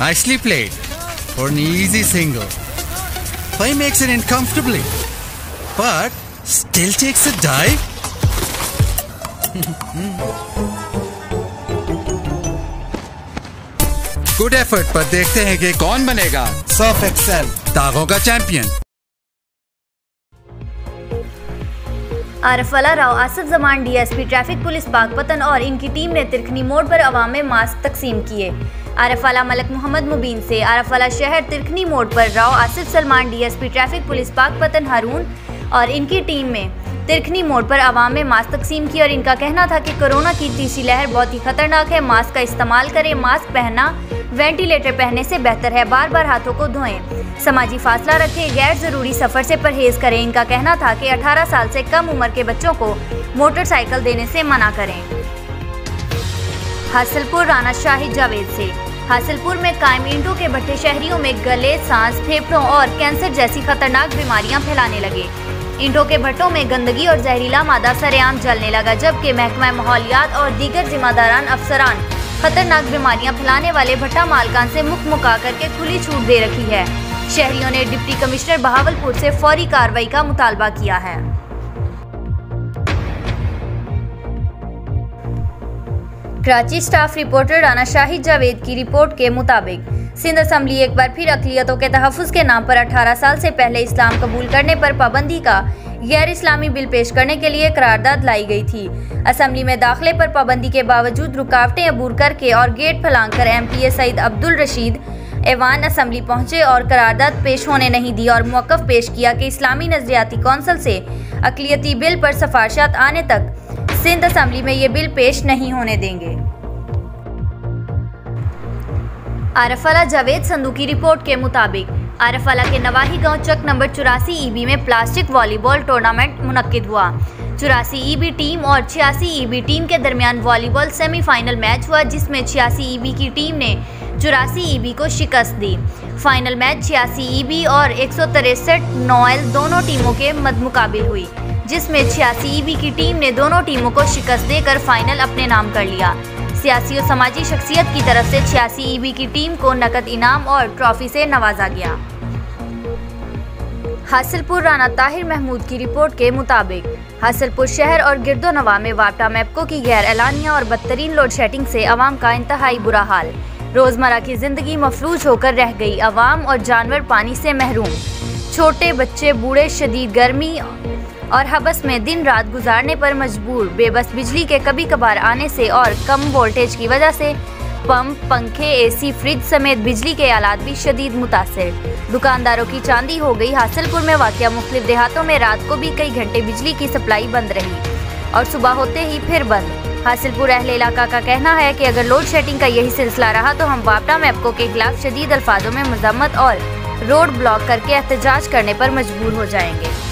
Nicely played for an easy single. Play makes it in comfortably, but still takes a dive. Good effort, पर देखते हैं कि कौन बनेगा सर्फ एक्सेल दागों का champion. Arifwala Rao Asif Zaman DSP traffic police Pakpattan और इनकी टीम ने तिरखनी मोड़ पर अवाम में मास्क तकसीम किए। आरफवाला मलक मोहम्मद मुबीन से आरफवाला शहर तिरखनी मोड़ पर Rao Asif Salman DSP traffic police Pakpattan Haroon और इनकी टीम में तिरखनी मोड़ पर अवाम में मास्क तकसीम की और इनका कहना था कि कोरोना की तीसरी लहर बहुत ही खतरनाक है। मास्क का इस्तेमाल करें, मास्क पहनना वेंटिलेटर पहनने से बेहतर है, बार बार हाथों को धोएं, समाजी फासला रखें, गैर जरूरी सफर से परहेज करें। इनका कहना था कि 18 साल से कम उम्र के बच्चों को मोटरसाइकिल देने से मना करें। हासिलपुर राना शाहिद जावेद से हासिलपुर में कायम ईंटों के भट्टे शहरियों में गले, सांस, फेफड़ों और कैंसर जैसी खतरनाक बीमारियां फैलाने लगे। ईंटों के भट्टों में गंदगी और जहरीला मादा सरेआम जलने लगा, जबकि महकमा माहौलियात और दीगर जिम्मेदारान अफसरान खतरनाक बीमारियां फैलाने वाले भट्टा मालकान से मुख मुका करके खुली छूट दे रखी है। शहरियों ने डिप्टी कमिश्नर बहावलपुर से फौरी कार्रवाई का मुतालबा किया है। कराची स्टाफ रिपोर्टर राना शाहिद जावेद की रिपोर्ट के मुताबिक सिंध असम्बली एक बार फिर अक़लियतों के तहफ़्फ़ुज़ के नाम पर 18 साल से पहले इस्लाम कबूल करने पर पाबंदी का गैर इस्लामी बिल पेश करने के लिए करारदाद लाई गई थी। असम्बली में दाखिले पर पाबंदी के बावजूद रुकावटें अबूर करके और गेट फैलाकर MPA सईद अब्दुल रशीद ऐवान असम्बली पहुंचे और करारदाद पेश होने नहीं दी और मौक़िफ़ पेश किया कि इस्लामी नज़रियाती कौंसिल से अक़लियती बिल पर सिफारिशात आने तक सिंध असम्बली में ये बिल पेश नहीं होने देंगे। आरफवाला जावेद संधू की रिपोर्ट के मुताबिक आरफवाला के नवाही गांव चक नंबर 84 EB में प्लास्टिक वॉलीबॉल टूर्नामेंट मुनक्किद हुआ। 84 EB टीम और 86 EB टीम के दरमियान वॉलीबॉल सेमीफाइनल मैच हुआ, जिसमें 86 EB की टीम ने 84 EB को शिकस्त दी। फाइनल मैच 86 EB और 163 नॉयल दोनों टीमों के मद्दमुकाबिल हुई, जिसमें 86 EB की टीम ने दोनों टीमों को शिकस्त देकर फाइनल अपने नाम कर लिया। सियासी और समाजी शख्सियत की तरफ से 86 EB की टीम को नकद इनाम और ट्रॉफी से नवाजा गया। हासिलपुर राना ताहिर महमूद की रिपोर्ट के मुताबिक हासिलपुर शहर और गिरदोनवा में वापटा मैप्को की गैर एलानिया और बदतरीन लोड शेडिंग से अवाम का इंतहाई बुरा हाल। रोजमर्रा की जिंदगी मफलूज होकर रह गई। अवाम और जानवर पानी से महरूम, छोटे बच्चे बूढ़े शदीद गर्मी और हबस में दिन रात गुजारने पर मजबूर। बेबस बिजली के कभी कभार आने से और कम वोल्टेज की वजह से पंप, पंखे, AC, फ्रिज समेत बिजली के आलात भी शदीद मुतासिर। दुकानदारों की चांदी हो गई। हासिलपुर में वाक़या मुख्तलिफ देहातों में रात को भी कई घंटे बिजली की सप्लाई बंद रही और सुबह होते ही फिर बंद। हासिलपुर अहले इलाका का कहना है कि अगर लोड शेडिंग का यही सिलसिला रहा तो हम वापटा मैप्को के खिलाफ शदीद अल्फाजों में मजम्मत और रोड ब्लॉक करके एहतजाज करने पर मजबूर हो जाएंगे।